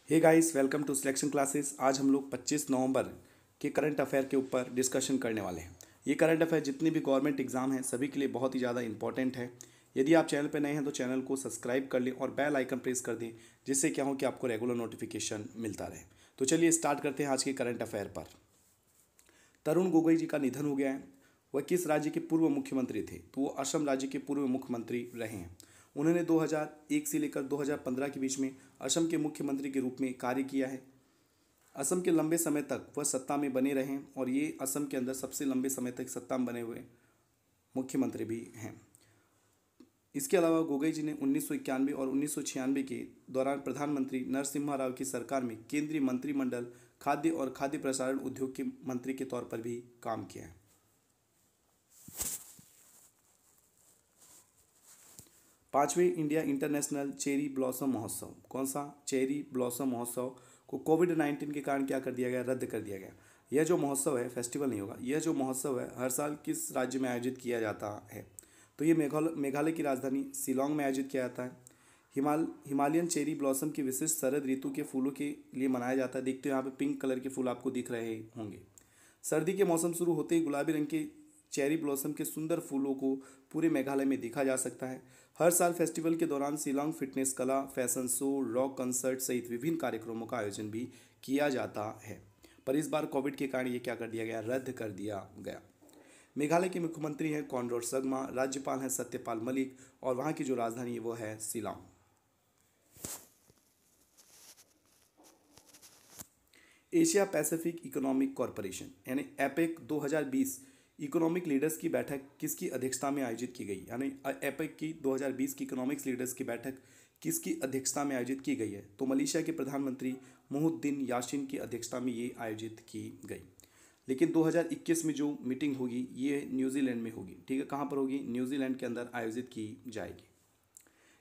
Hey guys, welcome to selection classes. आज हम लोग 25 नवंबर के करंट अफेयर के ऊपर डिस्कशन करने वाले हैं। ये करंट अफेयर जितने भी गवर्नमेंट एग्जाम हैं सभी के लिए बहुत ही ज़्यादा इंपॉर्टेंट है। यदि आप चैनल पर नए हैं तो चैनल को सब्सक्राइब कर लें और बेल आइकन प्रेस कर दें, जिससे क्या हो कि आपको रेगुलर नोटिफिकेशन मिलता रहे। तो चलिए स्टार्ट करते हैं आज के करंट अफेयर पर। तरुण गोगोई जी का निधन हो गया है। वह किस राज्य के पूर्व मुख्यमंत्री थे? तो वो असम राज्य के पूर्व मुख्यमंत्री रहे हैं। उन्होंने 2001 से लेकर 2015 के बीच में असम के मुख्यमंत्री के रूप में कार्य किया है। असम के लंबे समय तक वह सत्ता में बने रहे और ये असम के अंदर सबसे लंबे समय तक सत्ता में बने हुए मुख्यमंत्री भी हैं। इसके अलावा गोगोई जी ने 1991 और 1996 के दौरान प्रधानमंत्री नरसिम्हा राव की सरकार में केंद्रीय मंत्रिमंडल खाद्य और खाद्य प्रसारण उद्योग के मंत्री के तौर पर भी काम किया है। पांचवें इंडिया इंटरनेशनल चेरी ब्लॉसम महोत्सव, कौन सा? चेरी ब्लॉसम महोत्सव को कोविड-19 के कारण क्या कर दिया गया? रद्द कर दिया गया। यह जो महोत्सव है, फेस्टिवल नहीं होगा, यह जो महोत्सव है हर साल किस राज्य में आयोजित किया जाता है? तो ये मेघालय की राजधानी शिलोंग में आयोजित किया जाता है। हिमालयन चेरी ब्लॉसम की विशिष्ट शरद ऋतु के फूलों के लिए मनाया जाता है। देखते हो यहाँ पे पिंक कलर के फूल आपको दिख रहे होंगे। सर्दी के मौसम शुरू होते ही गुलाबी रंग के चेरी ब्लॉसम के सुंदर फूलों को पूरे मेघालय में देखा जा सकता है। हर साल फेस्टिवल के दौरान शिलोंग फिटनेस, कला, फैशन शो, रॉक कंसर्ट सहित विभिन्न कार्यक्रमों का आयोजन भी किया जाता है। पर इस बार कोविड के कारण ये क्या कर दिया गया? रद्द कर दिया गया। मेघालय के मुख्यमंत्री हैं कॉनराड संगमा, राज्यपाल हैं सत्यपाल मलिक और वहाँ की जो राजधानी है वो है Shillong. Asia Pacific economic corporation यानी एपेक 2020 इकोनॉमिक लीडर्स की बैठक किसकी अध्यक्षता में आयोजित की गई? यानी एपेक की 2020 की इकोनॉमिक्स लीडर्स की बैठक किसकी अध्यक्षता में आयोजित की गई है? तो मलेशिया के प्रधानमंत्री मुहिद्दीन यासीन की अध्यक्षता में ये आयोजित की गई। लेकिन 2021 में जो मीटिंग होगी ये न्यूजीलैंड में होगी। ठीक है, कहाँ पर होगी? न्यूजीलैंड के अंदर आयोजित की जाएगी।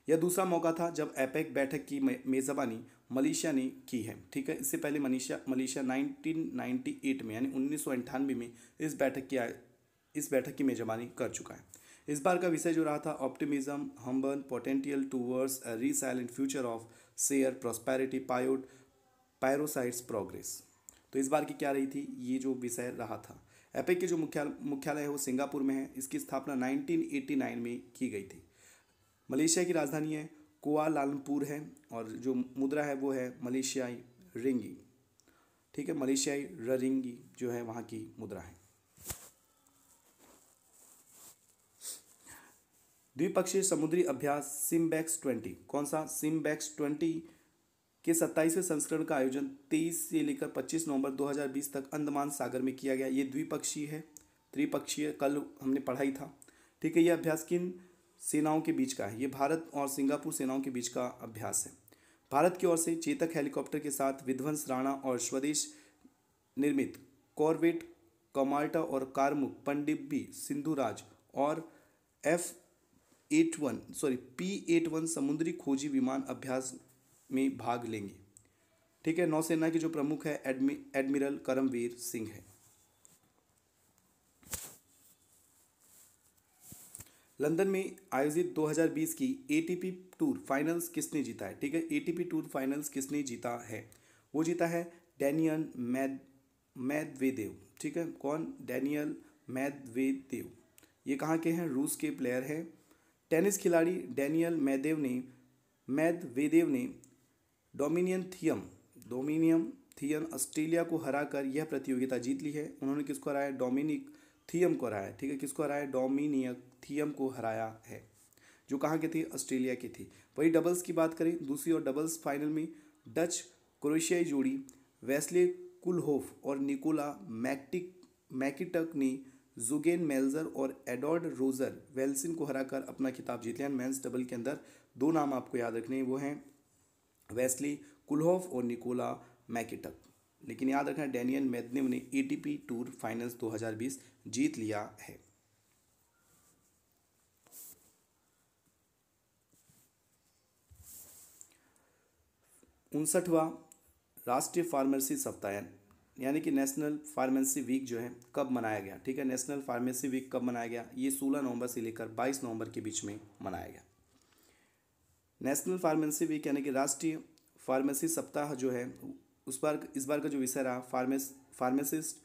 यह दूसरा मौका था जब एपेक बैठक की मेज़बानी मलेशिया ने की है। ठीक है, इससे पहले मलेशिया 1998 में यानी 1998 में इस बैठक की मेज़बानी कर चुका है। इस बार का विषय जो रहा था optimism, humble potential towards a resilient future of share prosperity पायरोसाइट्स प्रोग्रेस। तो इस बार की क्या रही थी? ये जो विषय रहा था। एपेक के जो मुख्यालय है वो सिंगापुर में है। इसकी स्थापना 1989 में की गई थी। मलेशिया की राजधानी है कुआलालंपुर है और जो मुद्रा है वो है मलेशियाई रिंगी। ठीक है, मलेशियाई रिंगी जो है वहाँ की मुद्रा है। द्विपक्षीय समुद्री अभ्यास सिम्बैक्स 20, कौन सा? सिम्बैक्स 20 के 27वें संस्करण का आयोजन 23 से लेकर 25 नवंबर 2020 तक अंडमान सागर में किया गया। ये द्विपक्षीय है, त्रिपक्षीय कल हमने पढ़ाई था। ठीक है, यह अभ्यास किन सेनाओं के बीच का है? ये भारत और सिंगापुर सेनाओं के बीच का अभ्यास है। भारत की ओर से चेतक हेलीकॉप्टर के साथ विध्वंस राणा और स्वदेश निर्मित कॉर्वेट कमाल्टा और कारमुक पनडुब्बी सिंधुराज और P-81 समुद्री खोजी विमान अभ्यास में भाग लेंगे। ठीक है, नौसेना के जो प्रमुख है एडमिरल करमवीर सिंह है। लंदन में आयोजित 2020 की एटीपी टूर फाइनल्स किसने जीता है? ठीक है, एटीपी टूर फाइनल्स किसने जीता है? वो जीता है डैनियल मेदवेदेव। ठीक है, कौन? Daniel Medvedev. ये कहाँ के हैं? रूस के प्लेयर हैं। टेनिस खिलाड़ी डैनियल मेदवेदेव ने डोमिनियन थियम ऑस्ट्रेलिया को हराकर यह प्रतियोगिता जीत ली है। उन्होंने किसको हराया? डोमिनिक थियम को हराया। ठीक है, किसको हराया? डोमिनिक थियम को हराया है, जो कहाँ के थे? ऑस्ट्रेलिया की थी। वही डबल्स की बात करें, दूसरी और डबल्स फाइनल में डच क्रोएशियाई जोड़ी वेस्ले कुलहोफ और निकोला मैकिटक ने जुगेन मेल्जर और एडॉर्ड रोजर वेल्सिन को हराकर अपना खिताब जीत लिया। मेंस डबल के अंदर दो नाम आपको याद रखने हैं, वो हैं वेस्ली कुलहोफ और निकोला मैकिटक। लेकिन याद रखना डैनियल मेदवेदेव ने एटीपी टूर फाइनल्स 2020 जीत लिया है। 59वां राष्ट्रीय फार्मेसी सप्ताह यानी कि नेशनल फार्मेसी वीक जो है कब मनाया गया? ठीक है, नेशनल फार्मेसी वीक कब मनाया गया? ये 16 नवंबर से लेकर 22 नवंबर के बीच में मनाया गया। नेशनल फार्मेसी वीक यानी कि राष्ट्रीय फार्मेसी सप्ताह जो है इस बार का जो विषय रहा फार्मासिस्ट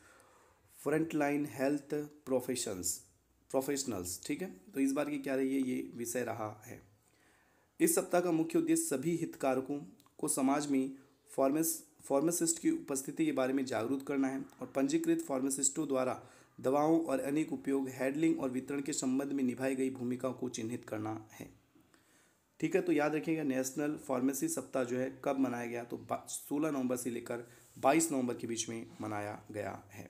फ्रंटलाइन हेल्थ प्रोफेशनल्स। ठीक है, तो इस बार की क्या रही है, ये विषय रहा है। इस सप्ताह का मुख्य उद्देश्य सभी हितधारकों को समाज में फार्मासिस्ट की उपस्थिति के बारे में जागरूक करना है और पंजीकृत फार्मासिस्टों द्वारा दवाओं और अनेक उपयोग, हैंडलिंग और वितरण के संबंध में निभाई गई भूमिका को चिन्हित करना है। ठीक है, तो याद रखिएगा नेशनल फार्मेसी सप्ताह जो है कब मनाया गया, तो 16 नवंबर से लेकर 22 नवंबर के बीच में मनाया गया है।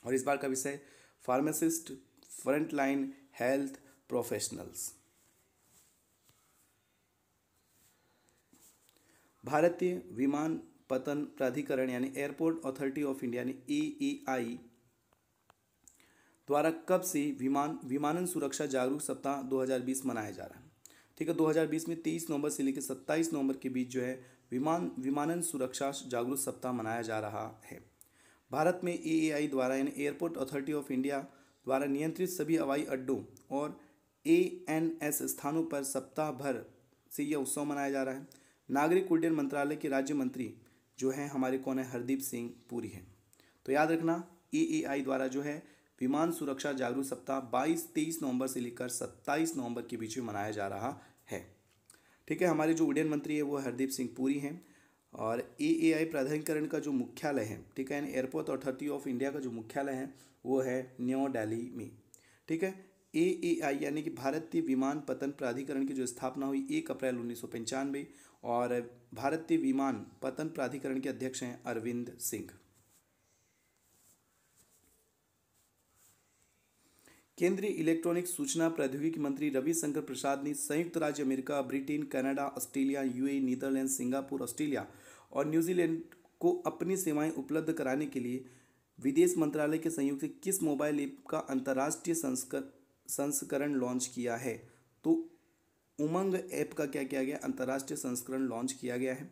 और इस बार का विषय फार्मासिस्ट फ्रंटलाइन हेल्थ प्रोफेशनल्स। भारतीय विमानपत्तन प्राधिकरण यानी एयरपोर्ट अथॉरिटी ऑफ इंडिया यानी AAI द्वारा कब से विमानन सुरक्षा जागरूक सप्ताह 2020 मनाया जा रहा है। ठीक है, 2020 में 23 नवंबर से लेकर 27 नवंबर के बीच जो है विमानन सुरक्षा जागरूक सप्ताह मनाया जा रहा है। भारत में AAI द्वारा यानी एयरपोर्ट अथॉरिटी ऑफ इंडिया द्वारा नियंत्रित सभी हवाई अड्डों और ANS स्थानों पर सप्ताह भर से यह उत्सव मनाया जा रहा है। नागरिक उड्डयन मंत्रालय के राज्य मंत्री जो हैं हमारे कौन है, हरदीप सिंह पुरी हैं। तो याद रखना AAI द्वारा जो है विमान सुरक्षा जागरूक सप्ताह 23 नवंबर से लेकर 27 नवंबर के बीच में मनाया जा रहा है। ठीक है, हमारे जो उड्डयन मंत्री है वो हरदीप सिंह पुरी हैं और AAI प्राधिकरण का जो मुख्यालय है, ठीक है, यानी एयरपोर्ट अथॉरिटी ऑफ इंडिया का जो मुख्यालय है वो है न्यू दिल्ली में। ठीक है, AAI यानी कि भारतीय विमानपत्तन प्राधिकरण की जो स्थापना हुई 1 अप्रैल 1995 और भारतीय विमानपत्तन प्राधिकरण के अध्यक्ष हैं अरविंद सिंह। केंद्रीय इलेक्ट्रॉनिक सूचना प्रौद्योगिकी मंत्री रविशंकर प्रसाद ने संयुक्त राज्य America, Britain, Canada, Australia, UAE, Netherland, Singapore, Australia और न्यूजीलैंड को अपनी सेवाएं उपलब्ध कराने के लिए विदेश मंत्रालय के सहयोग से किस मोबाइल ऐप का अंतर्राष्ट्रीय संस्करण लॉन्च किया है। तो उमंग ऐप का क्या किया गया, अंतर्राष्ट्रीय संस्करण लॉन्च किया गया है।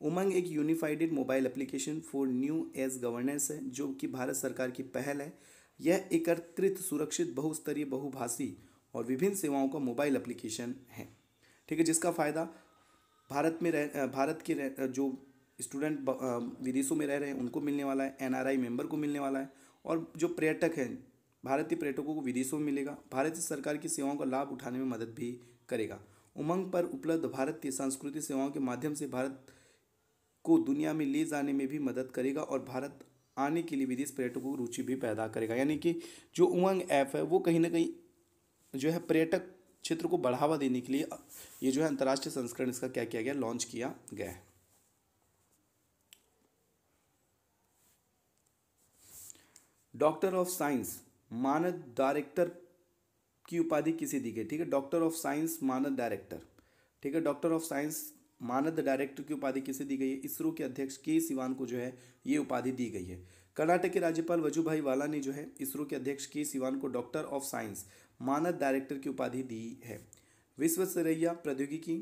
उमंग एक unified mobile application for new age governance है जो कि भारत सरकार की पहल है। यह एकीकृत, सुरक्षित, बहुस्तरीय, बहुभाषी और विभिन्न सेवाओं का मोबाइल एप्लीकेशन है। ठीक है, जिसका फ़ायदा भारत के जो स्टूडेंट विदेशों में रह रहे हैं उनको मिलने वाला है, NRI मेंबर को मिलने वाला है और जो पर्यटक हैं भारतीय पर्यटकों को विदेशों में मिलेगा। भारत सरकार की सेवाओं का लाभ उठाने में मदद भी करेगा। उमंग पर उपलब्ध भारतीय सांस्कृतिक सेवाओं के माध्यम से भारत को दुनिया में ले जाने में भी मदद करेगा और भारत आने के लिए विदेश पर्यटकों को रुचि भी पैदा करेगा। यानी कि जो उमंग ऐप है वो कहीं ना कहीं जो है पर्यटक क्षेत्र को बढ़ावा देने के लिए ये जो है अंतर्राष्ट्रीय संस्करण इसका क्या किया गया, लॉन्च किया गया है। डॉक्टर ऑफ साइंस मानद डायरेक्टर की उपाधि किसे दी गई। ठीक है, डॉक्टर ऑफ साइंस मानद डायरेक्टर। ठीक है, डॉक्टर ऑफ साइंस मानद डायरेक्टर की उपाधि किसे दी गई है, इसरो के अध्यक्ष के सिवान को जो है ये उपाधि दी गई है। कर्नाटक के राज्यपाल वजुभाई वाला ने जो है इसरो के अध्यक्ष के सिवान को डॉक्टर ऑफ साइंस मानद डायरेक्टर की उपाधि दी है। विश्वेश्वरैया प्रौद्योगिकी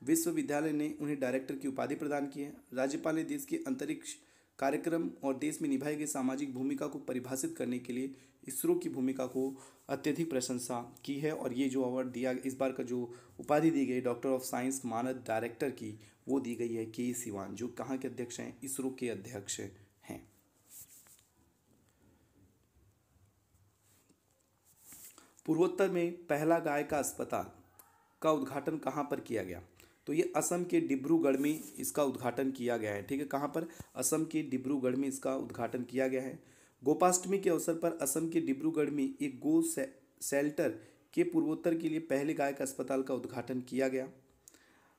विश्वविद्यालय ने उन्हें डायरेक्टर की उपाधि प्रदान की है। राज्यपाल ने देश के अंतरिक्ष कार्यक्रम और देश में निभाई गई सामाजिक भूमिका को परिभाषित करने के लिए इसरो की भूमिका को अत्यधिक प्रशंसा की है और ये जो अवार्ड दिया, इस बार का जो उपाधि दी गई डॉक्टर ऑफ साइंस मानद डायरेक्टर की, वो दी गई है के सिवान, जो कहाँ के अध्यक्ष हैं, इसरो के अध्यक्ष हैं। पूर्वोत्तर में पहला गाय का अस्पताल का उद्घाटन कहाँ पर किया गया, तो ये असम के डिब्रूगढ़ में इसका उद्घाटन किया गया है। ठीक है, कहाँ पर, असम के डिब्रूगढ़ में इसका उद्घाटन किया गया है। गोपाष्टमी के अवसर पर असम के डिब्रूगढ़ में एक गो शेल्टर के पूर्वोत्तर के लिए पहले गाय का अस्पताल का उद्घाटन किया गया।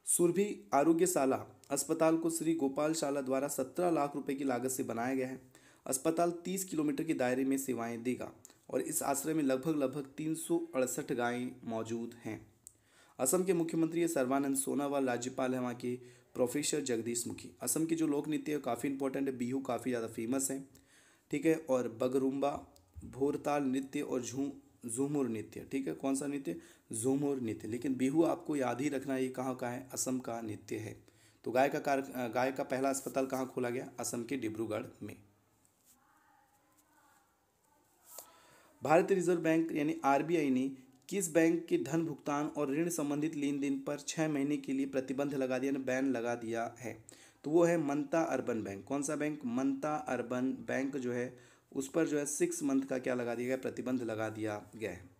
सुरभि आरोग्यशाला अस्पताल को श्री गोपालशाला द्वारा 17 लाख रुपए की लागत से बनाया गया है। अस्पताल 30 किलोमीटर के दायरे में सेवाएं देगा और इस आश्रय में लगभग 368 गायें मौजूद हैं। असम के मुख्यमंत्री सर्बानंद सोनोवाल, राज्यपाल है वहाँ के प्रोफेसर जगदीश मुखी। असम के जो लोक नृत्य है काफ़ी इंपॉर्टेंट है, बिहू काफ़ी ज़्यादा फेमस है। ठीक है, और बगरुम्बा, भोरताल नृत्य और झूमुर नृत्य। ठीक है, कौन सा नृत्य, झूमुर नृत्य। लेकिन बिहू आपको याद ही रखना, ये कहाँ का है, असम का नृत्य है। तो गाय का पहला अस्पताल कहाँ खोला गया, असम के डिब्रूगढ़ में। भारतीय रिजर्व बैंक यानी RBI ने किस बैंक के धन भुगतान और ऋण संबंधित लेन देन पर 6 महीने के लिए प्रतिबंध लगा दिया, बैन लगा दिया है? तो वो है मनता अर्बन बैंक। कौन सा बैंक? मनता अर्बन बैंक जो है उस पर जो है 6 मंथ का क्या लगा दिया गया? प्रतिबंध लगा दिया गया है।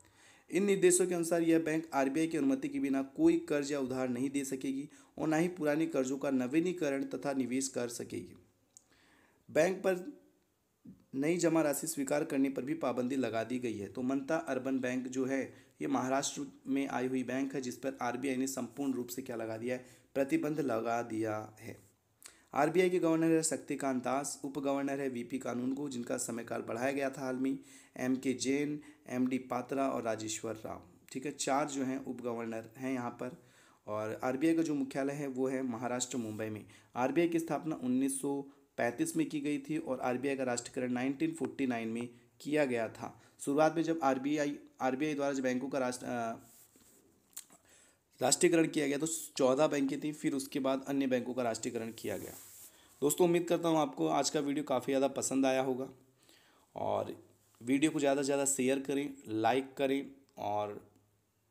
इन निर्देशों के अनुसार यह बैंक आरबीआई की अनुमति के बिना कोई कर्ज या उधार नहीं दे सकेगी और ना ही पुराने कर्जों का नवीनीकरण तथा निवेश कर सकेगी। बैंक पर नई जमा राशि स्वीकार करने पर भी पाबंदी लगा दी गई है। तो मनता अर्बन बैंक जो है ये महाराष्ट्र में आई हुई बैंक है जिस पर आरबीआई ने संपूर्ण रूप से क्या लगा दिया है? प्रतिबंध लगा दिया है। आरबीआई के गवर्नर है शक्तिकांत दास, उप गवर्नर है वीपी कानूनगो जिनका समयकाल बढ़ाया गया था हाल में, एम के जैन, एमडी पात्रा और राजेश्वर राव। ठीक है, 4 जो हैं उप गवर्नर हैं यहाँ पर। और आरबीआई का जो मुख्यालय है वो है महाराष्ट्र मुंबई में। आरबीआई की स्थापना 1935 में की गई थी और आरबीआई का राष्ट्रीयकरण 1949 में किया गया था। शुरुआत में जब आरबीआई द्वारा जब बैंकों का राष्ट्रीयकरण किया गया तो 14 बैंकें थी, फिर उसके बाद अन्य बैंकों का राष्ट्रीयकरण किया गया। दोस्तों उम्मीद करता हूँ आपको आज का वीडियो काफ़ी ज़्यादा पसंद आया होगा और वीडियो को ज़्यादा से ज़्यादा शेयर करें, लाइक करें और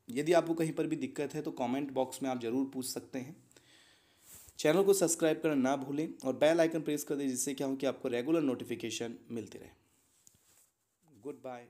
यदि आपको कहीं पर भी दिक्कत है तो कमेंट बॉक्स में आप ज़रूर पूछ सकते हैं। चैनल को सब्सक्राइब करना ना भूलें और बेल आइकन प्रेस कर दें जिससे क्या हो कि आपको रेगुलर नोटिफिकेशन मिलती रहे। Good bye.